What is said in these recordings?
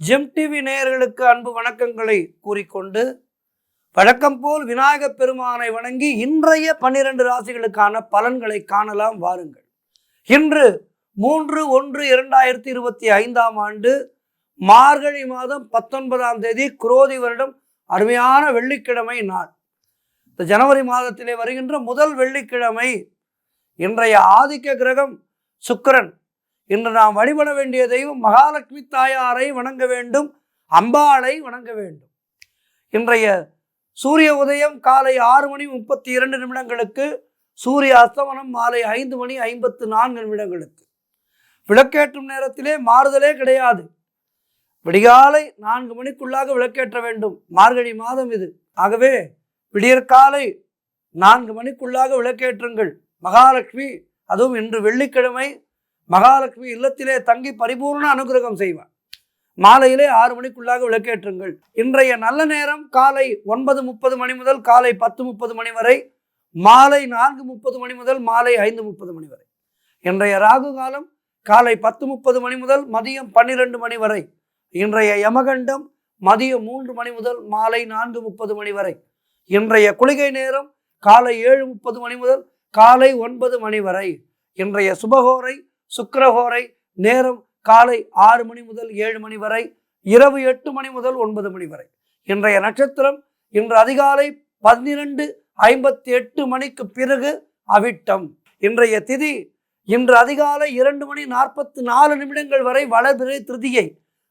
GeM TV நேயர்களுக்கு அன்பு வணக்கங்களை கூறிக்கொண்டு வழக்கம் போல் விநாயகப் பெருமானை வணங்கி இன்றைய 12 ராசிகளுக்கான பலன்களை காணலாம் வாருங்கள். இன்று 3/1/2025 மார்கழி மாதம் 19ஆம் தேதி குரோதி வருடம் அருமையான வெள்ளிக்கிழமை நாள். இந்த ஜனவரி மாதத்திலே வருகின்ற முதல் வெள்ளிக்கிழமை. இன்றைய ஆதிக்க கிரகம் சுக்கிரன். இன்று நாம் வழிபட வேண்டிய தெய்வம் மகாலட்சுமி தாயாரை வணங்க வேண்டும், அம்பாளை வணங்க வேண்டும். இன்றைய சூரிய உதயம் காலை 6:32 சூரிய அஸ்தமனம் மாலை 5:54 விளக்கேற்றும் நேரத்திலே மாறுதலே கிடையாது. விடிகாலை 4 மணிக்குள்ளாக விளக்கேற்ற வேண்டும். மார்கழி மாதம் இது. ஆகவே விடியற்காலை 4 மணிக்குள்ளாக விளக்கேற்றுங்கள். மகாலட்சுமி, அதுவும் இன்று வெள்ளிக்கிழமை, மகாலட்சுமி இல்லத்திலே தங்கி பரிபூர்ண அனுகிரகம் செய்வார். மாலையிலே 6 மணிக்குள்ளாக விளக்கேற்றுங்கள். இன்றைய நல்ல நேரம் காலை 9:30 மணி முதல் காலை 10:30 மணி வரை, மாலை 4:30 மணி முதல் மாலை 5:30 மணி வரை. இன்றைய ராகு காலம் காலை 10:30 மணி முதல் மதியம் 12 மணி வரை. இன்றைய யமகண்டம் மதியம் 3 மணி முதல் மாலை 4:30 மணி வரை. இன்றைய குளிகை நேரம் காலை 7:30 மணி முதல் காலை 9 மணி வரை. இன்றைய சுபகோரை சுக்கிரஹோரை நேரம் காலை 6 மணி முதல் 7 மணி வரை, இரவு 8 மணி முதல் 9 மணி வரை. இன்றைய நட்சத்திரம் இன்று அதிகாலை 12:58 மணிக்கு பிறகு அவிட்டம். இன்றைய திதி இன்று அதிகாலை 2:44 வரை வளர்பிறை திருதியை,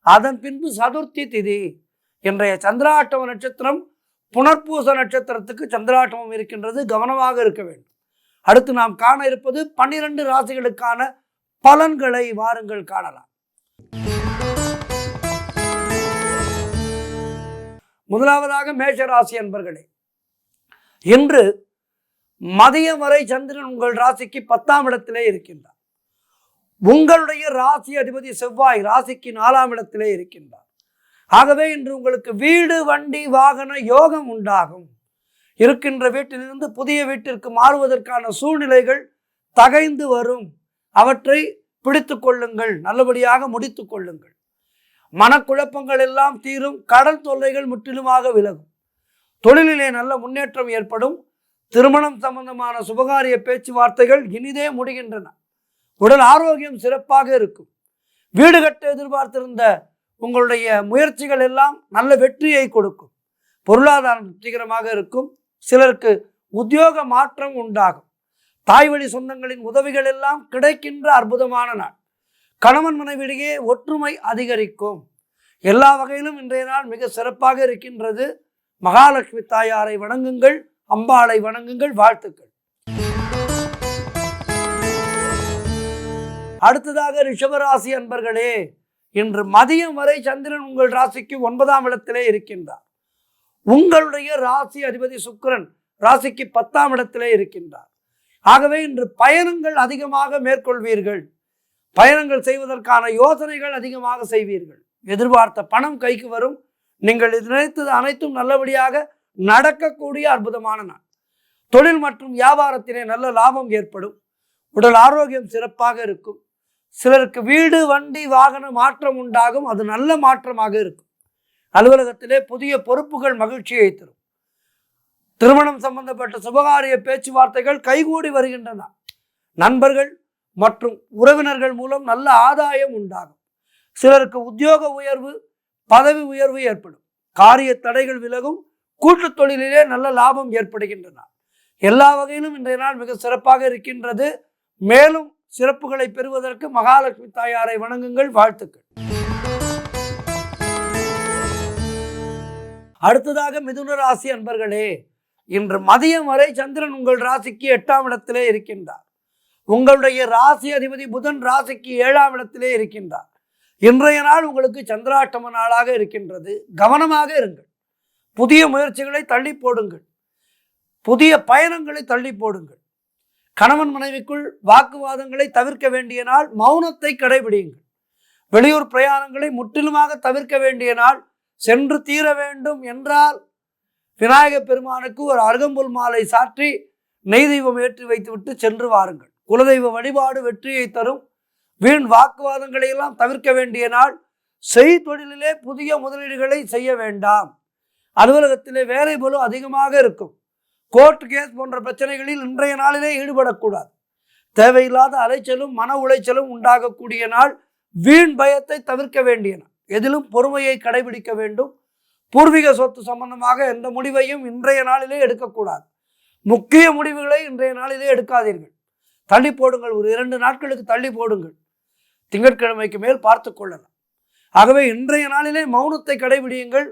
அதன் பின்பு சதுர்த்தி திதி. இன்றைய சந்திராட்டம நட்சத்திரம் புனர்பூச நட்சத்திரத்துக்கு சந்திராட்டமம் இருக்கின்றது, கவனமாக இருக்க வேண்டும். அடுத்து நாம் காண இருப்பது 12 ராசிகளுக்கான பலன்களை வாருங்கள் காணலாம். முதலாவதாக மேஷ ராசி அன்பர்களே, இன்று மதியம் வரை சந்திரன் உங்கள் ராசிக்கு 10ஆம் இடத்திலே இருக்கின்றார். உங்களுடைய ராசி அதிபதி செவ்வாய் ராசிக்கு 4ஆம் இடத்திலே இருக்கின்றார். ஆகவே இன்று உங்களுக்கு வீடு வண்டி வாகன யோகம் உண்டாகும். இருக்கின்ற வீட்டிலிருந்து புதிய வீட்டிற்கு மாறுவதற்கான சூழ்நிலைகள் தகைந்து வரும். அவற்றை பிடித்து கொள்ளுங்கள், நல்லபடியாக முடித்து கொள்ளுங்கள். மனக்குழப்பங்கள் எல்லாம் தீரும். கடல் தொல்லைகள் முற்றிலுமாக விலகும். தொழிலிலே நல்ல முன்னேற்றம் ஏற்படும். திருமணம் சம்பந்தமான சுபகாரிய பேச்சுவார்த்தைகள் இனிதே முடிகின்றன. உடல் ஆரோக்கியம் சிறப்பாக இருக்கும். வீடு கட்ட எதிர்பார்த்திருந்த உங்களுடைய முயற்சிகள் எல்லாம் நல்ல வெற்றியை கொடுக்கும். பொருளாதாரம் வெற்றிகரமாக இருக்கும். சிலருக்கு உத்தியோக மாற்றம் உண்டாகும். தாய்வழி சொந்தங்களின் உதவிகள் எல்லாம் கிடைக்கின்ற அற்புதமான நாள். கணவன் மனைவியிடையே ஒற்றுமை அதிகரிக்கும். எல்லா வகையிலும் இன்றைய நாள் மிக சிறப்பாக இருக்கின்றது. மகாலட்சுமி தாயாரை வணங்குங்கள், அம்பாளை வணங்குங்கள். வாழ்த்துக்கள். அடுத்ததாக ரிஷபராசி அன்பர்களே, இன்று மதியம் வரை சந்திரன் உங்கள் ராசிக்கு 9ஆம் இடத்திலே இருக்கின்றார். உங்களுடைய ராசி அதிபதி சுக்கிரன் ராசிக்கு 10ஆம் இடத்திலே இருக்கின்றார். ஆகவே இன்று பயணங்கள் அதிகமாக மேற்கொள்வீர்கள். பயணங்கள் செய்வதற்கான யோசனைகள் அதிகமாக செய்வீர்கள். எதிர்பார்த்த பணம் கைக்கு வரும். நீங்கள் நினைத்தது அனைத்தும் நல்லபடியாக நடக்கக்கூடிய அற்புதமான நாள். தொழில் மற்றும் வியாபாரத்திலே நல்ல லாபம் ஏற்படும். உடல் ஆரோக்கியம் சிறப்பாக இருக்கும். சிலருக்கு வீடு வண்டி வாகன மாற்றம் உண்டாகும். அது நல்ல மாற்றமாக இருக்கும். அலுவலகத்திலே புதிய பொறுப்புகள் மகிழ்ச்சியை தரும். திருமணம் சம்பந்தப்பட்ட சுபகாரிய பேச்சுவார்த்தைகள் கைகூடி வருகின்றன. நண்பர்கள் மற்றும் உறவினர்கள் மூலம் நல்ல ஆதாயம் உண்டாகும். சிலருக்கு உத்தியோக உயர்வு, பதவி உயர்வு ஏற்படும். காரிய தடைகள் விலகும். கூட்டு தொழிலிலே நல்ல லாபம் ஏற்படுகின்றன. எல்லா வகையிலும் இன்றைய நாள் மிக சிறப்பாக இருக்கின்றது. மேலும் சிறப்புகளை பெறுவதற்கு மகாலட்சுமி தாயாரை வணங்குங்கள். வாழ்த்துக்கள். அடுத்ததாக மிதுன ராசி அன்பர்களே, இன்று மதியம் வரை சந்திரன் உங்கள் ராசிக்கு 8ஆம் இடத்திலே இருக்கின்றார். உங்களுடைய ராசி அதிபதி புதன் ராசிக்கு 7ஆம் இடத்திலே இருக்கின்றார். இன்றைய நாள் உங்களுக்கு சந்திராட்டம நாளாக இருக்கின்றது. கவனமாக இருங்கள். புதிய முயற்சிகளை தள்ளி போடுங்கள். புதிய பயணங்களை தள்ளி போடுங்கள். கணவன் மனைவிக்குள் வாக்குவாதங்களை தவிர்க்க வேண்டிய நாள். மௌனத்தை கடைபிடியுங்கள். வெளியூர் பிரயாணங்களை முற்றிலுமாக தவிர்க்க வேண்டிய நாள். சென்று தீர வேண்டும் என்றால் விநாயக பெருமானுக்கு ஒரு அருகம்புல் மாலை சாற்றி நெய் தெய்வம் ஏற்றி வைத்துவிட்டு சென்று வாருங்கள். குலதெய்வ வழிபாடு வெற்றியை தரும். வீண் வாக்குவாதங்களை எல்லாம் தவிர்க்க வேண்டிய நாள். செய்தொழிலிலே புதிய முதலீடுகளை செய்ய வேண்டாம். அலுவலகத்திலே வேலை பளு அதிகமாக இருக்கும். கோர்ட் கேஸ் போன்ற பிரச்சனைகளில் இன்றைய நாளிலே ஈடுபடக்கூடாது. தேவையில்லாத அலைச்சலும் மன உளைச்சலும் உண்டாகக்கூடிய நாள். வீண் பயத்தை தவிர்க்க வேண்டிய நாள். எதிலும் பொறுமையை கடைபிடிக்க வேண்டும். பூர்வீக சொத்து சம்பந்தமாக எந்த முடிவையும் இன்றைய நாளிலே எடுக்கக்கூடாது. முக்கிய முடிவுகளை இன்றைய நாளிலே எடுக்காதீர்கள். தள்ளி போடுங்கள். ஒரு 2 நாட்களுக்கு தள்ளி போடுங்கள். திங்கட்கிழமைக்கு மேல் பார்த்து கொள்ளலாம். ஆகவே இன்றைய நாளிலே மௌனத்தை கடைபிடியுங்கள்.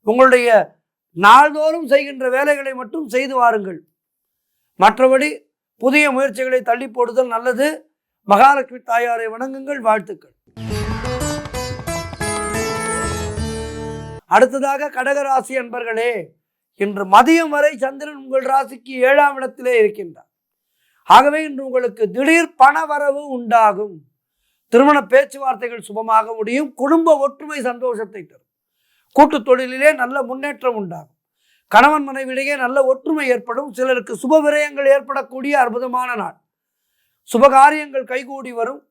உங்களுடைய நாள்தோறும் செய்கின்ற வேலைகளை மட்டும் செய்து வாருங்கள். மற்றபடி புதிய முயற்சிகளை தள்ளி போடுதல் நல்லது. மகாலட்சுமி தாயாரை வணங்குங்கள். வாழ்த்துக்கள். அடுத்ததாக கடகராசி அன்பர்களே, இன்று மதியம் வரை சந்திரன் உங்கள் ராசிக்கு 7ஆம் இடத்திலே இருக்கின்றார். ஆகவே இன்று உங்களுக்கு திடீர் பண வரவு உண்டாகும். திருமண பேச்சுவார்த்தைகள் சுபமாக முடியும். குடும்ப ஒற்றுமை சந்தோஷத்தை தரும். கூட்டு தொழிலிலே நல்ல முன்னேற்றம் உண்டாகும். கணவன் மனைவியிடையே நல்ல ஒற்றுமை ஏற்படும். சிலருக்கு சுப விரயங்கள் ஏற்படக்கூடிய அற்புதமான நாள். சுபகாரியங்கள் கைகூடி வரும்.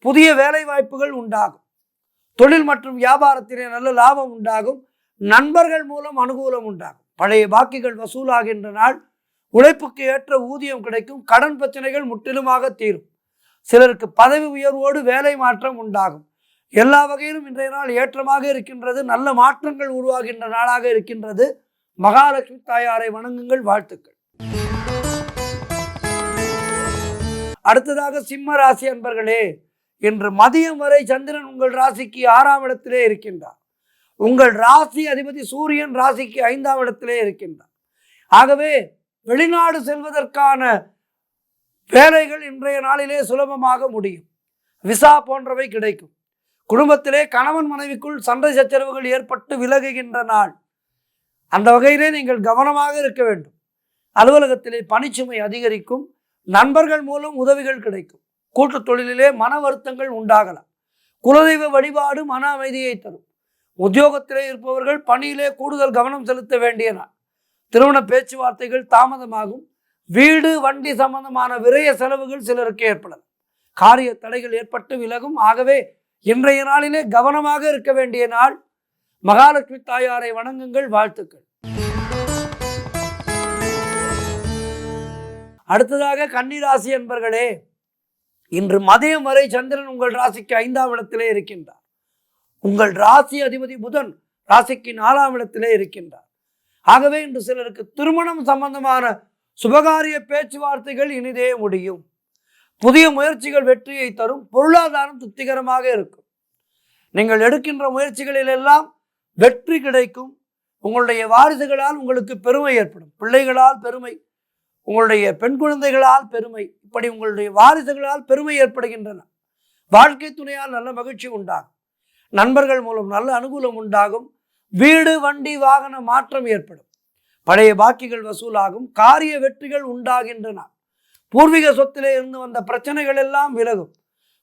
புதிய வேலை வாய்ப்புகள் உண்டாகும். தொழில் மற்றும் வியாபாரத்திலே நல்ல லாபம் உண்டாகும். நண்பர்கள் மூலம் அனுகூலம் உண்டாகும். பழைய பாக்கிகள் வசூலாகின்ற நாள். உழைப்புக்கு ஏற்ற ஊதியம் கிடைக்கும். கடன் பிரச்சனைகள் முற்றிலுமாக தீரும். சிலருக்கு பதவி உயர்வோடு வேலை மாற்றம் உண்டாகும். எல்லா வகையிலும் இன்றைய நாள் ஏற்றமாக இருக்கின்றது. நல்ல மாற்றங்கள் உருவாகின்ற நாளாக இருக்கின்றது. மகாலட்சுமி தாயாரை வணங்குங்கள். வாழ்த்துக்கள். அடுத்ததாக சிம்ம ராசி அன்பர்களே, இன்று மதியம் வரை சந்திரன் உங்கள் ராசிக்கு 6ஆம் இடத்திலே இருக்கின்றார். உங்கள் ராசி அதிபதி சூரியன் ராசிக்கு 5ஆம் இடத்திலே இருக்கின்றார். ஆகவே வெளிநாடு செல்வதற்கான வேலைகள் இன்றைய நாளிலே சுலபமாக முடியும். விசா போன்றவை கிடைக்கும். குடும்பத்திலே கணவன் மனைவிக்குள் சண்டை சச்சரவுகள் ஏற்பட்டு விலகுகின்ற நாள். அந்த வகையிலே நீங்கள் கவனமாக இருக்க வேண்டும். அலுவலகத்திலே பணிச்சுமை அதிகரிக்கும். நண்பர்கள் மூலம் உதவிகள் கிடைக்கும். கூட்டு தொழிலிலே மன வருத்தங்கள் உண்டாகலாம். குலதெய்வ வழிபாடு மன அமைதியை தரும். உத்தியோகத்திலே இருப்பவர்கள் பணியிலே கூடுதல் கவனம் செலுத்த வேண்டிய நாள். திருமண பேச்சுவார்த்தைகள் தாமதமாகும். வீடு வண்டி சம்பந்தமான விரய செலவுகள் சிலருக்கு ஏற்படலாம். காரிய தடைகள் ஏற்பட்டு விலகும். ஆகவே இன்றைய நாளிலே கவனமாக இருக்க வேண்டிய நாள். மகாலட்சுமி தாயாரை வணங்குங்கள். வாழ்த்துக்கள். அடுத்ததாக கன்னிராசி என்பர்களே, இன்று மதியம் வரை சந்திரன் உங்கள் ராசிக்கு 5ஆம் இடத்திலே இருக்கின்றார். உங்கள் ராசி அதிபதி புதன் ராசிக்கு 4ஆம் இடத்திலே இருக்கின்றார். ஆகவே இன்று சிலருக்கு திருமணம் சம்பந்தமான சுபகாரிய பேச்சுவார்த்தைகள் இனிதே முடியும். புதிய முயற்சிகள் வெற்றியை தரும். பொருளாதாரம் திருப்திகரமாக இருக்கும். நீங்கள் எடுக்கின்ற முயற்சிகளில் எல்லாம் வெற்றி கிடைக்கும். உங்களுடைய வாரிசுகளால் உங்களுக்கு பெருமை ஏற்படும். பிள்ளைகளால் பெருமை, உங்களுடைய பெண் குழந்தைகளால் பெருமை, இப்படி உங்களுடைய வாரிசுகளால் பெருமை ஏற்படுகின்றன. வாழ்க்கை துணையால் நல்ல மகிழ்ச்சி உண்டாகும். நண்பர்கள் மூலம் நல்ல அனுகூலம் உண்டாகும். வீடு வண்டி வாகன மாற்றம் ஏற்படும். பழைய பாக்கிகள் வசூலாகும். காரிய வெற்றிகள் உண்டாகின்றன. பூர்வீக சொத்திலே இருந்து வந்த பிரச்சனைகள் எல்லாம் விலகும்.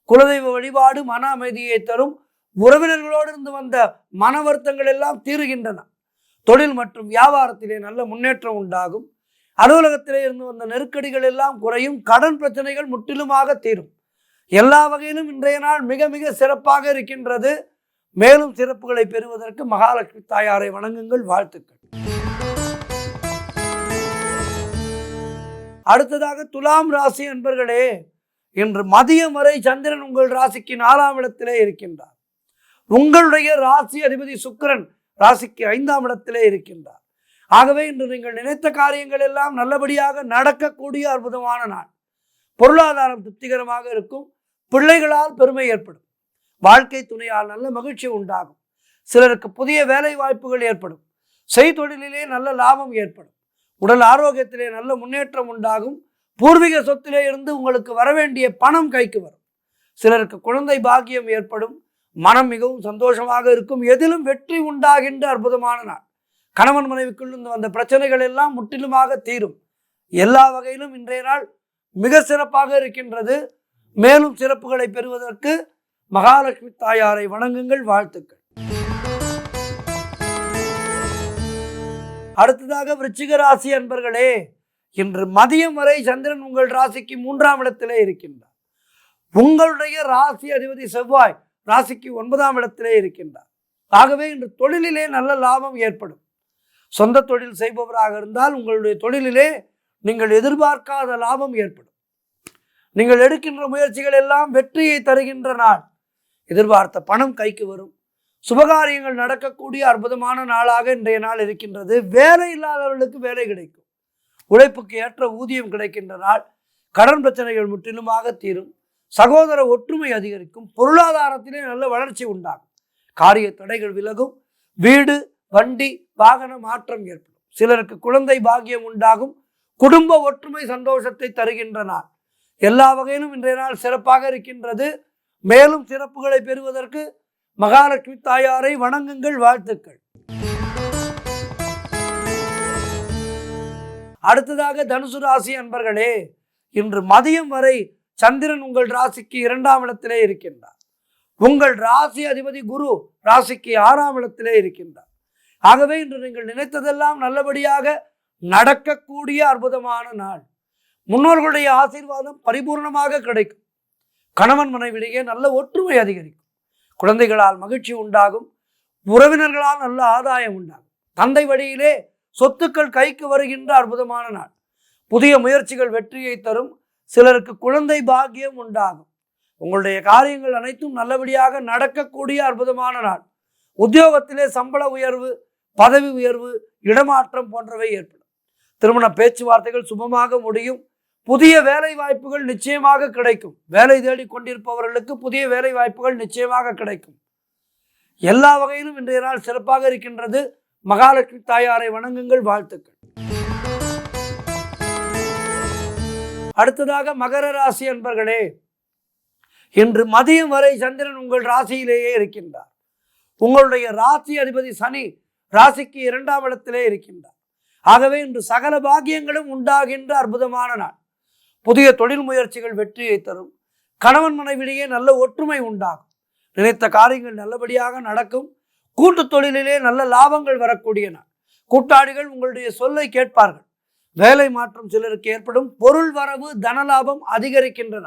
குலதெய்வ வழிபாடு மன அமைதியை தரும். உறவினர்களோடு இருந்து வந்த மன வருத்தங்கள் எல்லாம் தீருகின்றன. தொழில் மற்றும் வியாபாரத்திலே நல்ல முன்னேற்றம் உண்டாகும். அலுவலகத்திலே இருந்து வந்த நெருக்கடிகள் எல்லாம் குறையும். கடன் பிரச்சனைகள் முற்றிலுமாக தீரும். எல்லா வகையிலும் இன்றைய நாள் மிக மிக சிறப்பாக இருக்கின்றது. மேலும் சிறப்புகளை பெறுவதற்கு மகாலட்சுமி தாயாரை வணங்குங்கள். வாழ்த்துக்கள். அடுத்ததாக துலாம் ராசி அன்பர்களே, இன்று மதியம் வரை சந்திரன் உங்கள் ராசிக்கு 4ஆம் இடத்திலே இருக்கின்றார். உங்களுடைய ராசி அதிபதி சுக்கிரன் ராசிக்கு 5ஆம் இடத்திலே இருக்கின்றார். ஆகவே இன்று நீங்கள் நினைத்த காரியங்கள் எல்லாம் நல்லபடியாக நடக்கக்கூடிய அற்புதமான நாள். பொருளாதாரம் திருப்திகரமாக இருக்கும். பிள்ளைகளால் பெருமை ஏற்படும். வாழ்க்கை துணையால் நல்ல மகிழ்ச்சி உண்டாகும். சிலருக்கு புதிய வேலை வாய்ப்புகள் ஏற்படும். செய்தொழிலிலே நல்ல லாபம் ஏற்படும். உடல் ஆரோக்கியத்திலே நல்ல முன்னேற்றம் உண்டாகும். பூர்வீக சொத்திலே இருந்து உங்களுக்கு வரவேண்டிய பணம் கைக்கு வரும். சிலருக்கு குழந்தை பாக்கியம் ஏற்படும். மனம் மிகவும் சந்தோஷமாக இருக்கும். எதிலும் வெற்றி உண்டாகின்ற அற்புதமான நாள். கணவன் மனைவிக்குள் இருந்து வந்த பிரச்சனைகள் எல்லாம் முற்றிலுமாக தீரும். எல்லா வகையிலும் இன்றைய நாள் மிக சிறப்பாக இருக்கின்றது. மேலும் சிறப்புகளை பெறுவதற்கு மகாலட்சுமி தாயாரை வணங்குங்கள். வாழ்த்துக்கள். அடுத்ததாக விருச்சிக ராசி அன்பர்களே, இன்று மதியம் வரை சந்திரன் உங்கள் ராசிக்கு 3ஆம் இடத்திலே இருக்கின்றார். உங்களுடைய ராசி அதிபதி செவ்வாய் ராசிக்கு 9ஆம் இடத்திலே இருக்கின்றார். ஆகவே இன்று தொழிலிலே நல்ல லாபம் ஏற்படும். சொந்த தொழில் செய்பவராக இருந்தால் உங்களுடைய தொழிலிலே நீங்கள் எதிர்பார்க்காத லாபம் ஏற்படும். நீங்கள் எடுக்கின்ற முயற்சிகள் எல்லாம் வெற்றியை தருகின்ற நாள். எதிர்பார்த்த பணம் கைக்கு வரும். சுபகாரியங்கள் நடக்கக்கூடிய அற்புதமான நாளாக இன்றைய நாள் இருக்கின்றது. வேலை இல்லாதவர்களுக்கு வேலை கிடைக்கும். உழைப்புக்கு ஏற்ற ஊதியம் கிடைக்கின்ற நாள். கடன் பிரச்சனைகள் முற்றிலுமாக தீரும். சகோதர ஒற்றுமை அதிகரிக்கும். பொருளாதாரத்திலே நல்ல வளர்ச்சி உண்டாகும். காரிய தடைகள் விலகும். வீடு, வண்டி, வாகன மாற்றம் ஏற்படும். சிலருக்கு குழந்தை பாக்கியம் உண்டாகும். குடும்ப ஒற்றுமை சந்தோஷத்தை தருகின்ற நாள். எல்லா வகையிலும் இன்றைய நாள் சிறப்பாக இருக்கின்றது. மேலும் சிறப்புகளை பெறுவதற்கு மகாலட்சுமி தாயாரை வணங்குங்கள். வாழ்த்துக்கள். அடுத்ததாக தனுசு ராசி அன்பர்களே, இன்று மதியம் வரை சந்திரன் உங்கள் ராசிக்கு 2ஆம் இடத்திலே இருக்கின்றார். உங்கள் ராசி அதிபதி குரு ராசிக்கு 6ஆம் இடத்திலே இருக்கின்றார். ஆகவே இன்று நீங்கள் நினைத்ததெல்லாம் நல்லபடியாக நடக்கக்கூடிய அற்புதமான நாள். முன்னோர்களுடைய ஆசீர்வாதம் பரிபூர்ணமாக கிடைக்கும். கணவன் மனைவிடையே நல்ல ஒற்றுமை அதிகரிக்கும். குழந்தைகளால் மகிழ்ச்சி உண்டாகும். உறவினர்களால் நல்ல ஆதாயம் உண்டாகும். தந்தை வழியிலே சொத்துக்கள் கைக்கு வருகின்ற அற்புதமான நாள். புதிய முயற்சிகள் வெற்றியை தரும். சிலருக்கு குழந்தை பாக்கியம் உண்டாகும். உங்களுடைய காரியங்கள் அனைத்தும் நல்லபடியாக நடக்கக்கூடிய அற்புதமான நாள். உத்தியோகத்திலே சம்பள உயர்வு, பதவி உயர்வு, இடமாற்றம் போன்றவை ஏற்படும். திருமண பேச்சுவார்த்தைகள் சுபமாக முடியும். புதிய வேலை வாய்ப்புகள் நிச்சயமாக கிடைக்கும். வேலை தேடி கொண்டிருப்பவர்களுக்கு புதிய வேலை வாய்ப்புகள் நிச்சயமாக கிடைக்கும். எல்லா வகையிலும் இன்றைய நாள் சிறப்பாக இருக்கின்றது. மகாலட்சுமி தாயாரை வணங்குங்கள். வாழ்த்துக்கள். அடுத்ததாக மகர ராசி அன்பர்களே, இன்று மதியம் வரை சந்திரன் உங்கள் ராசியிலேயே இருக்கின்றார். உங்களுடைய ராசி அதிபதி சனி ராசிக்கு 2ஆம் இடத்திலே இருக்கின்றார். ஆகவே இன்று சகல பாக்கியங்களும் உண்டாகின்ற அற்புதமான நாள். புதிய தொழில் முயற்சிகள் வெற்றியை தரும். கணவன் மனைவிடையே நல்ல ஒற்றுமை உண்டாகும். நினைத்த காரியங்கள் நல்லபடியாக நடக்கும். கூட்டு தொழிலிலே நல்ல லாபங்கள் வரக்கூடிய நாள். கூட்டாளிகள் உங்களுடைய சொல்லை கேட்பார்கள். வேலை மாற்றம் சிலருக்கு ஏற்படும். பொருள் வரவு, தனலாபம் அதிகரிக்கின்றன.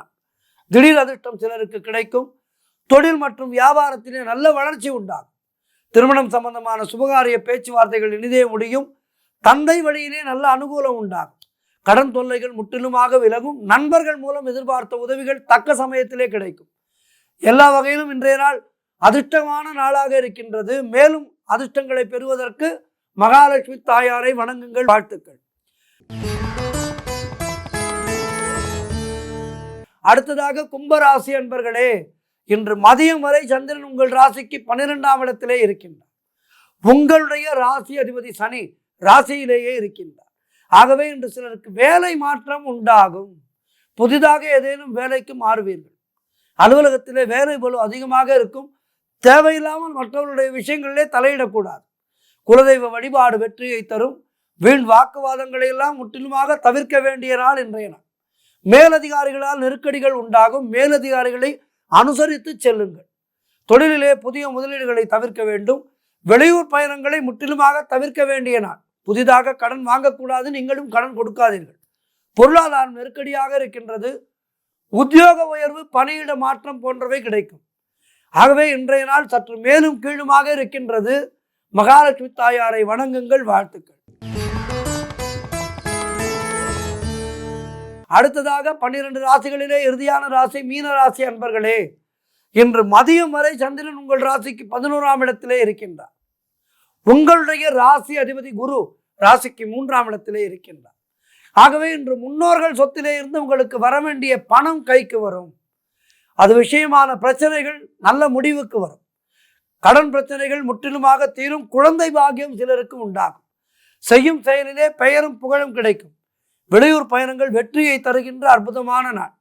திடீர் அதிர்ஷ்டம் சிலருக்கு கிடைக்கும். தொழில் மற்றும் வியாபாரத்திலே நல்ல வளர்ச்சி உண்டாகும். திருமணம் சம்பந்தமான சுபகாரிய பேச்சுவார்த்தைகள் இனிதே முடியும். தந்தை வழியிலே நல்ல அனுகூலம் உண்டாகும். கடன் தொல்லைகள் முற்றிலுமாக விலகும். நண்பர்கள் மூலம் எதிர்பார்த்த உதவிகள் தக்க சமயத்திலே கிடைக்கும். எல்லா வகையிலும் இன்றைய நாள் அதிர்ஷ்டமான நாளாக இருக்கின்றது. மேலும் அதிர்ஷ்டங்களை பெறுவதற்கு மகாலட்சுமி தாயாரை வணங்குங்கள். வாழ்த்துக்கள். அடுத்ததாக கும்பராசி அன்பர்களே, இன்று மதியம் வரை சந்திரன் உங்கள் ராசிக்கு 12ஆம் இடத்திலே இருக்கின்றார். உங்களுடைய ராசி அதிபதி சனி ராசியிலேயே இருக்கின்றார். ஆகவே இன்று சிலருக்கு வேலை மாற்றம் உண்டாகும். புதிதாக ஏதேனும் வேலைக்கு மாறுவீர்கள். அலுவலகத்திலே வேலை பளு அதிகமாக இருக்கும். தேவையில்லாமல் மற்றவர்களுடைய விஷயங்களிலே தலையிடக்கூடாது. குலதெய்வ வழிபாடு வெற்றியை தரும். வீண் வாக்குவாதங்களை எல்லாம் முற்றிலுமாக தவிர்க்க வேண்டிய நாள் இன்றைய நாள். மேலதிகாரிகளால் நெருக்கடிகள் உண்டாகும். மேலதிகாரிகளை அனுசரித்து செல்லுங்கள். தொழிலிலே புதிய முதலீடுகளை தவிர்க்க வேண்டும். வெளியூர் பயணங்களை முற்றிலுமாக தவிர்க்க வேண்டிய நாள். புதிதாக கடன் வாங்கக்கூடாது. நீங்களும் கடன் கொடுக்காதீர்கள். பொருளாதாரம் நெருக்கடியாக இருக்கின்றது. உத்தியோக உயர்வு, பணியிட மாற்றம் போன்றவை கிடைக்கும். ஆகவே இன்றைய நாள் சற்று மேலும் கீழுமாக இருக்கின்றது. மகாலட்சுமி தாயாரை வணங்குங்கள். வாழ்த்துக்கள். அடுத்ததாக 12 ராசிகளிலே இறுதியான ராசி மீன ராசி அன்பர்களே, இன்று மதியம் வரை சந்திரன் உங்கள் ராசிக்கு 11ஆம் இடத்திலே இருக்கின்றார். உங்களுடைய ராசி அதிபதி குரு ராசிக்கு 3ஆம் இடத்திலே இருக்கின்றார். ஆகவே இன்று முன்னோர்கள் சொத்திலே இருந்து உங்களுக்கு வர வேண்டிய பணம் கைக்கு வரும். அது விஷயமான பிரச்சனைகள் நல்ல முடிவுக்கு வரும். கடன் பிரச்சனைகள் முற்றிலுமாக தீரும். குழந்தை பாக்கியம் சிலருக்கு உண்டாகும். செய்யும் செயலிலே பெயரும் புகழும் கிடைக்கும். வெளியூர் பயணங்கள் வெற்றியை தருகின்ற அற்புதமான நாள்.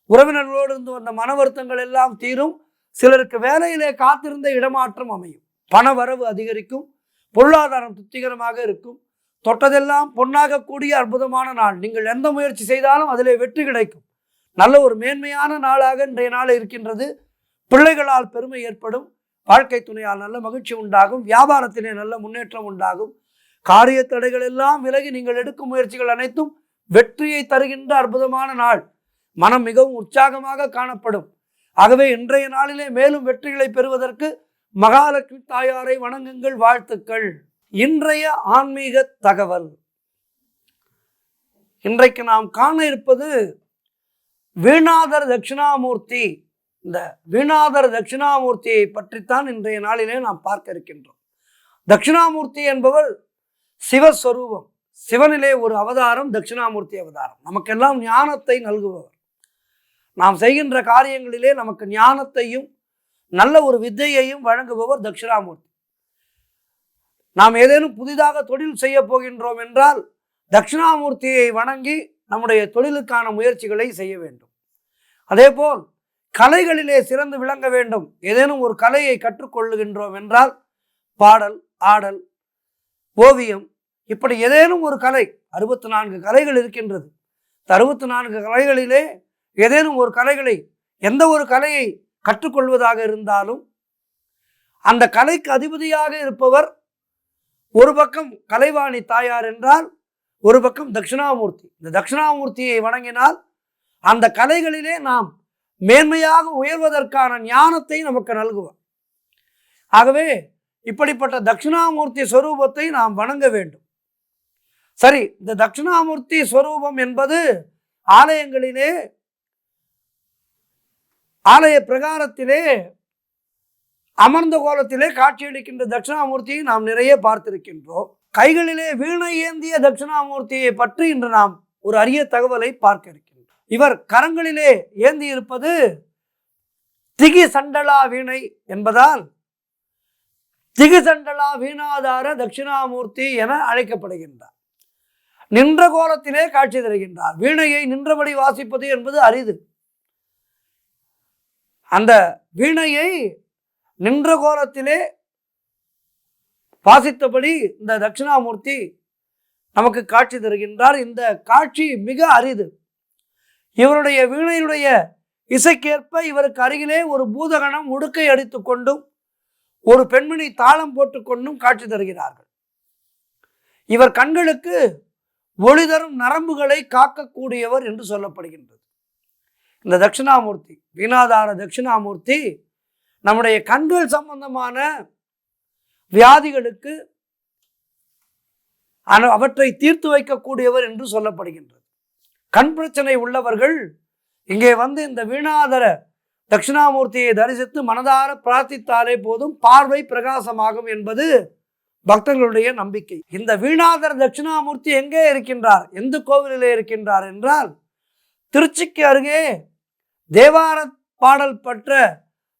உறவினர்களோடு இருந்து வந்த மன வருத்தங்கள் எல்லாம் தீரும். சிலருக்கு வேலையிலே காத்திருந்த இடமாற்றம் அமையும். பண வரவு அதிகரிக்கும். பொருளாதாரம் திருப்திகரமாக இருக்கும். தொட்டதெல்லாம் பொன்னாக கூடிய அற்புதமான நாள். நீங்கள் எந்த முயற்சி செய்தாலும் அதிலே வெற்றி கிடைக்கும். நல்ல ஒரு மேன்மையான நாளாக இன்றைய நாள் இருக்கின்றது. பிள்ளைகளால் பெருமை ஏற்படும். வாழ்க்கை துணையால் நல்ல மகிழ்ச்சி உண்டாகும். வியாபாரத்திலே நல்ல முன்னேற்றம் உண்டாகும். காரிய தடைகள் எல்லாம் விலகி நீங்கள் எடுக்கும் முயற்சிகள் அனைத்தும் வெற்றியை தருகின்ற அற்புதமான நாள். மனம் மிகவும் உற்சாகமாக காணப்படும். ஆகவே இன்றைய நாளிலே மேலும் வெற்றிகளை பெறுவதற்கு மகாலட்சுமி தாயாரை வணங்குங்கள். வாழ்த்துக்கள். இன்றைய ஆன்மீக தகவல். இன்றைக்கு நாம் காண இருப்பது வீணாதர தட்சிணாமூர்த்தி. இந்த வீணாதர தட்சிணாமூர்த்தியை பற்றித்தான் இன்றைய நாளிலே நாம் பார்க்க இருக்கின்றோம். தட்சிணாமூர்த்தி என்பவர் சிவஸ்வரூபம். சிவனிலே ஒரு அவதாரம் தட்சிணாமூர்த்தி அவதாரம். நமக்கெல்லாம் ஞானத்தை நல்குபவர். நாம் செய்கின்ற காரியங்களிலே நமக்கு ஞானத்தையும் நல்ல ஒரு வித்தையையும் வழங்குபவர் தட்சிணாமூர்த்தி. நாம் ஏதேனும் புதிதாக தொழில் செய்ய போகின்றோம் என்றால் தட்சிணாமூர்த்தியை வணங்கி நம்முடைய தொழிலுக்கான முயற்சிகளை செய்ய வேண்டும். அதேபோல் கலைகளிலே சிறந்து விளங்க வேண்டும். ஏதேனும் ஒரு கலையை கற்றுக்கொள்ளுகின்றோம் என்றால் பாடல், ஆடல், ஓவியம், இப்படி ஏதேனும் ஒரு கலை, 64 கலைகள் இருக்கின்றது. 64 கலைகளிலே ஏதேனும் ஒரு கலைகளை, எந்த ஒரு கலையை கற்றுக்கொள்வதாக இருந்தாலும் அந்த கலைக்கு அதிபதியாக இருப்பவர் ஒரு பக்கம் கலைவாணி தாயார் என்றால் ஒரு பக்கம் தட்சிணாமூர்த்தி. இந்த தட்சிணாமூர்த்தியை வணங்கினால் அந்த கலைகளிலே நாம் மேன்மையாக உயர்வதற்கான ஞானத்தை நமக்கு நல்குவார். ஆகவே இப்படிப்பட்ட தட்சிணாமூர்த்தி ஸ்வரூபத்தை நாம் வணங்க வேண்டும். சரி, இந்த தட்சிணாமூர்த்தி ஸ்வரூபம் என்பது ஆலயங்களிலே, ஆலய பிரகாரத்திலே அமர்ந்த கோலத்திலே காட்சியளிக்கின்ற தட்சிணாமூர்த்தியை நாம் நிறைய பார்த்திருக்கின்றோம். கைகளிலே வீணை ஏந்திய தட்சிணாமூர்த்தியை பற்றி இன்று நாம் ஒரு அரிய தகவலை பார்க்க இருக்கின்றோம். இவர் கரங்களிலே ஏந்தி இருப்பது திகி சண்டலா வீணை என்பதால் திகி சண்டலா வீணாதார தட்சிணாமூர்த்தி என அழைக்கப்படுகின்றார். நின்ற கோலத்திலே காட்சி தருகின்றார். வீணையை நின்றபடி வாசிப்பது என்பது அரிது. அந்த வீணையை நின்ற கோலத்திலே வாசித்தபடி இந்த தட்சிணாமூர்த்தி நமக்கு காட்சி தருகின்றார். இந்த காட்சி மிக அரிது. இவருடைய வீணையினுடைய இசைக்கேற்ப இவருக்கு அருகிலே ஒரு பூதகணம் உடுக்கை அடித்துக் கொண்டும் ஒரு பெண்மணி தாளம் போட்டுக்கொண்டும் காட்சி தருகிறார்கள். இவர் கண்களுக்கு ஒளி தரும் நரம்புகளை காக்கக்கூடியவர் என்று சொல்லப்படுகின்றது. இந்த தட்சிணாமூர்த்தி, வீணாதார தட்சிணாமூர்த்தி நம்முடைய கண்கள் சம்பந்தமான வியாதிகளுக்கு அவற்றை தீர்த்து வைக்கக்கூடியவர் என்று சொல்லப்படுகின்றது. கண் பிரச்சனை உள்ளவர்கள் இங்கே வந்து இந்த வீணாதர தட்சிணாமூர்த்தியை தரிசித்து மனதார பிரார்த்தித்தாலே போதும், பார்வை பிரகாசமாகும் என்பது பக்தர்களுடைய நம்பிக்கை. இந்த வீணாதர தட்சிணாமூர்த்தி எங்கே இருக்கின்றார், எந்த கோவிலிலே இருக்கின்றார் என்றால் திருச்சிக்கு அருகே தேவார பாடல் பெற்ற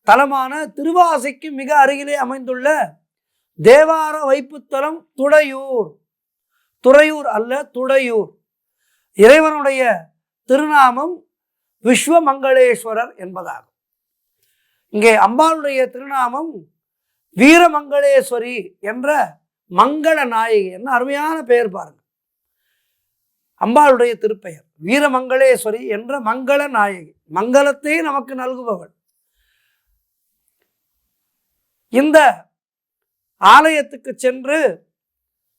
தலமான திருவாசிக்கு மிக அருகிலே அமைந்துள்ள தேவார வைப்புத்தலம் துடையூர். துறையூர் அல்ல, துடையூர். இறைவனுடைய திருநாமம் விஸ்வமங்களேஸ்வரர் என்பதாகும். இங்கே அம்பாளுடைய திருநாமம் வீரமங்களேஸ்வரி என்ற மங்கள நாயகி. என்ன அருமையான பெயர் பாருங்க. அம்பாளுடைய திருப்பெயர் வீரமங்களேஸ்வரி என்ற மங்கள நாயகி. மங்களத்தை நமக்கு நல்குபவள். இந்த ஆலயத்துக்கு சென்று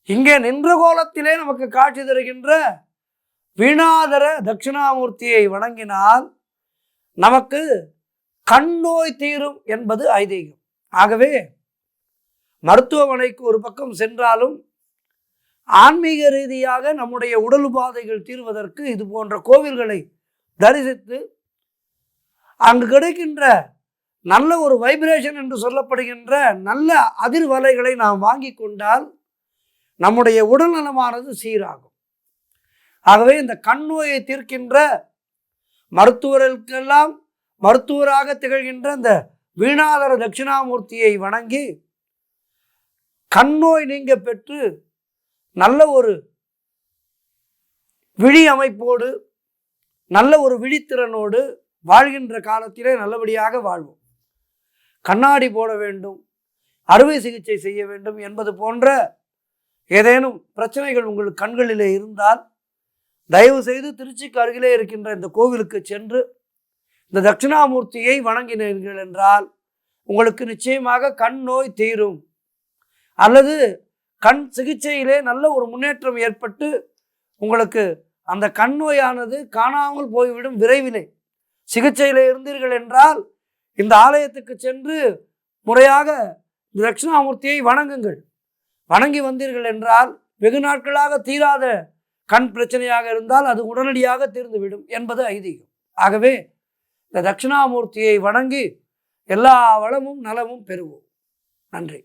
இங்கே நின்ற கோலத்திலே நமக்கு காட்சி தருகின்ற வீணாதர தட்சிணாமூர்த்தியை வணங்கினால் நமக்கு கண் நோய் தீரும் என்பது ஐதீகம். ஆகவே மருத்துவமனைக்கு ஒரு பக்கம் சென்றாலும் ஆன்மீக ரீதியாக நம்முடைய உடல் உபாதைகள் தீர்வதற்கு இது போன்ற கோவில்களை தரிசித்து அங்கு கிடைக்கின்ற நல்ல ஒரு வைப்ரேஷன் என்று சொல்லப்படுகின்ற நல்ல அதிர்வலைகளை நாம் வாங்கி கொண்டால் நம்முடைய உடல் நலமானது சீராகும். ஆகவே இந்த கண் நோயை தீர்க்கின்ற மருத்துவர்களுக்கெல்லாம் மருத்துவராக திகழ்கின்ற இந்த வீணாதர தட்சிணாமூர்த்தியை வணங்கி கண் நோய் நீங்க பெற்று நல்ல ஒரு விழி அமைப்போடு நல்ல ஒரு விழித்திறனோடு வாழ்கின்ற காலத்திலே நல்லபடியாக வாழ்வோம். கண்ணாடி போட வேண்டும், அறுவை சிகிச்சை செய்ய வேண்டும் என்பது போன்ற ஏதேனும் பிரச்சனைகள் உங்கள் கண்களிலே இருந்தால் தயவு செய்து திருச்சிக்கு அருகிலே இருக்கின்ற இந்த கோவிலுக்கு சென்று இந்த தட்சிணாமூர்த்தியை வணங்கினீர்கள் என்றால் உங்களுக்கு நிச்சயமாக கண் நோய் தீரும். அல்லது கண் சிகிச்சையிலே நல்ல ஒரு முன்னேற்றம் ஏற்பட்டு உங்களுக்கு அந்த கண் நோயானது காணாமல் போய்விடும். விரைவிலே சிகிச்சையில் இருந்தீர்கள் என்றால் இந்த ஆலயத்துக்கு சென்று முறையாக தட்சிணாமூர்த்தியை வணங்குங்கள். வணங்கி வந்தீர்கள் என்றால் வெகு நாட்களாக தீராத கண் பிரச்சனையாக இருந்தால் அது உடனடியாக தீர்ந்துவிடும் என்பது ஐதீகம். ஆகவே இந்த தட்சிணாமூர்த்தியை வணங்கி எல்லா வளமும் நலமும் பெறுவோம். நன்றி.